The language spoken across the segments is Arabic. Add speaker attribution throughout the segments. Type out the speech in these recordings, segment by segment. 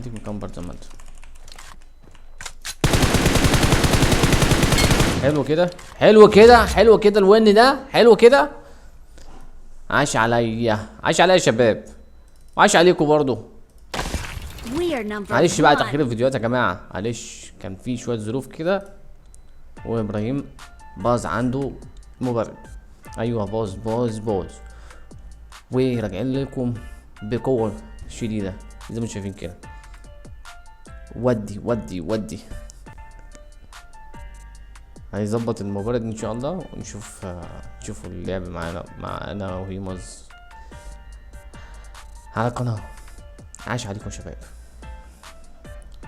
Speaker 1: هديك مكمبر زي ما انت. حلو كده، حلو كده، حلو كده، الون ده حلو كده. عاش عليا، عاش عليا يا شباب، وعاش عليكم برضو. معلش بقى تأخير الفيديوهات يا جماعة، معلش كان في شوية ظروف كده، وابراهيم باظ عنده مبرد. ايوه باظ وراجعين لكم بقوة شديدة زي ما انتم شايفين كده. ودي هيظبط المبرد ان شاء الله، ونشوف نشوفوا اللعب معانا مع انا وهيمز على القناة. عاش عليكم يا شباب.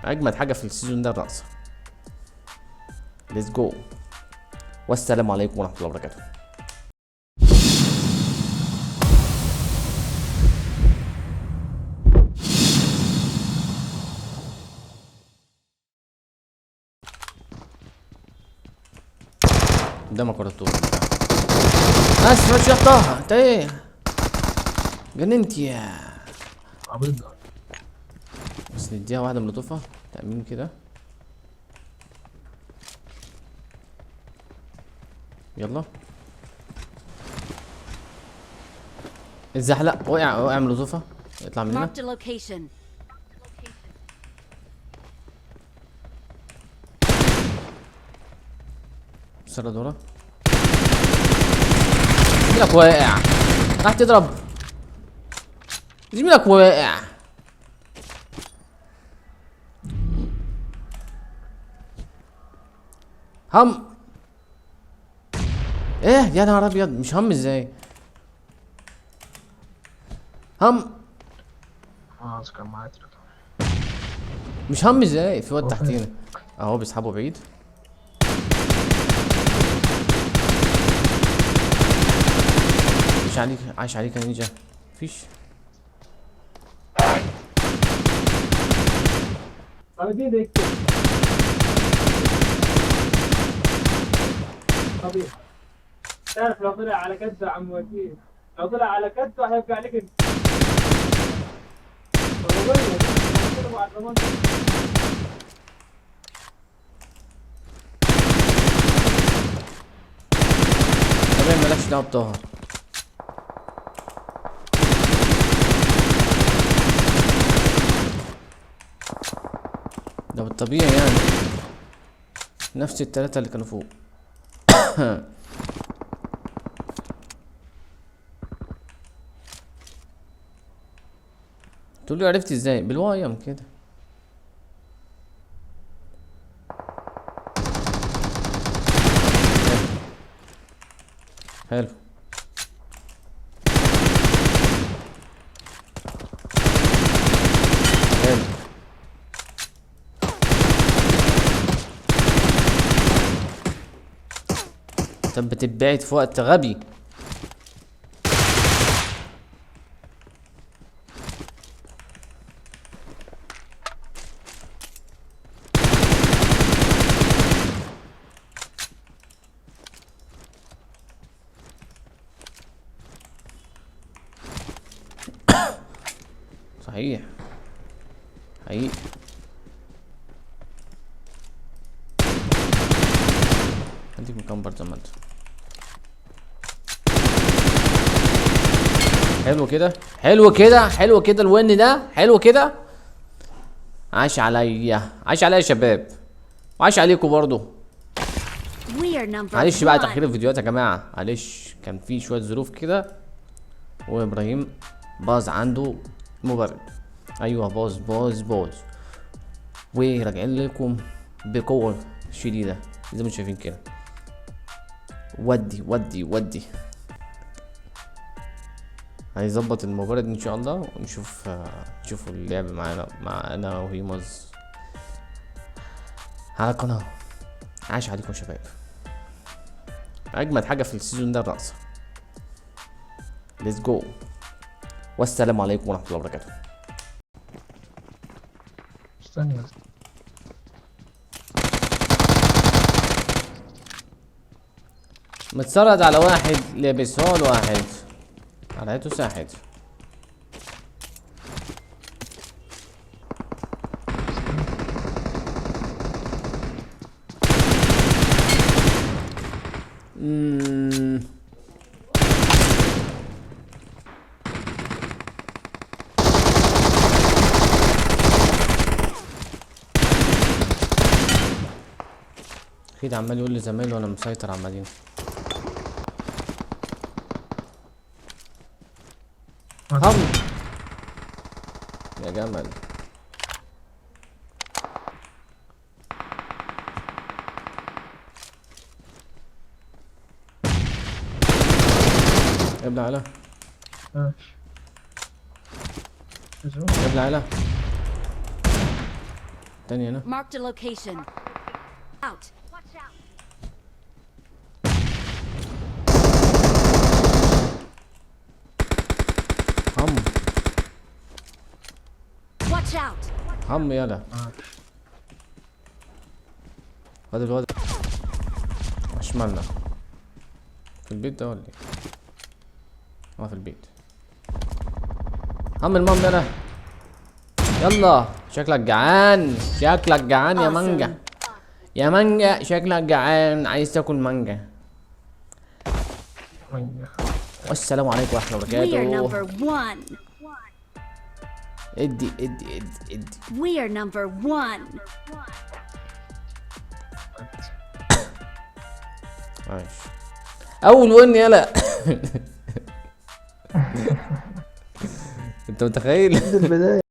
Speaker 1: اجمد حاجة في السيزون ده الرقصة. ليتس جو، والسلام عليكم ورحمة الله وبركاته. قدامك ورا الطول. بس يا طه انت ايه جننت يا
Speaker 2: عبيط.
Speaker 1: بس نديها واحدة ملطوفة تأمين كده. يلا الزحلق وقع ملطوفة، اطلع من هنا. سرد ورا. زميلك واقع، راح تضرب زميلك واقع. هم ايه يا نهار ابيض، مش هم ازاي؟ هم
Speaker 2: كان معايا
Speaker 1: مش هم ازاي؟ في واد
Speaker 2: هو
Speaker 1: تحتينا
Speaker 2: فين؟
Speaker 1: اهو بيسحبه بعيد. عايش عليك يا نينجا. مفيش.
Speaker 3: طبيعي. تعرف لو طلع على كده يا عم وكيل، لو طلع على كده هيبقى عليك انت. بقول لك كده بعد زمان.
Speaker 1: طبيعي مالكش دعوه بطه. ده بالطبيعي يعني، نفس التلاتة اللي كانوا فوق. تقول لي عرفت ازاي؟ بالوايم كده. حلو. حلو. طب بتتبعت في وقت غبي. صحيح حقيقي. هديك مكمبر زي ما انت. حلو كده، حلو كده، حلو كده، الون ده حلو كده. عاش عليا، عاش عليا يا شباب، وعاش عليكم برضو. معلش بقى تأخير الفيديوهات يا جماعة، معلش كان في شوية ظروف كده، وابراهيم باظ عنده مبرد. ايوه باظ وراجعين لكم بقوة شديدة زي ما انتم شايفين كده. ودي هيظبط المبرد ان شاء الله، ونشوف نشوفوا اللعب معانا مع انا وهيمز على القناة. عاش عليكم يا شباب. اجمد حاجة في السيزون ده الرقصة. ليتس جو، والسلام عليكم ورحمة الله وبركاته.
Speaker 2: استنى بس.
Speaker 1: متسرد على واحد لابس هون، واحد على هيته ساحد. مم. اكيد عمال يقول لزمايله انا مسيطر على المدينة. هم يا جمل. ابلع على
Speaker 2: ماشي. شوف.
Speaker 1: ابلع على تاني هنا.
Speaker 4: Marked a location. Out.
Speaker 1: هم
Speaker 4: Watch out.
Speaker 1: هم يلا.
Speaker 2: ماشي.
Speaker 1: هذا الواد اشمالنا في البيت ده ولا ايه؟ في البيت. هم المهم يلا يلا. شكلك جعان، شكلك جعان يا مانجا، يا مانجا شكلك جعان عايز تاكل مانجا. والسلام عليكم ورحمة الله
Speaker 4: We are
Speaker 1: وبركاته.
Speaker 4: number one.
Speaker 1: ادي ادي ادي ادي.
Speaker 4: We are number one.
Speaker 1: ماشي اول ون يلا. انت متخيل؟
Speaker 2: البداية.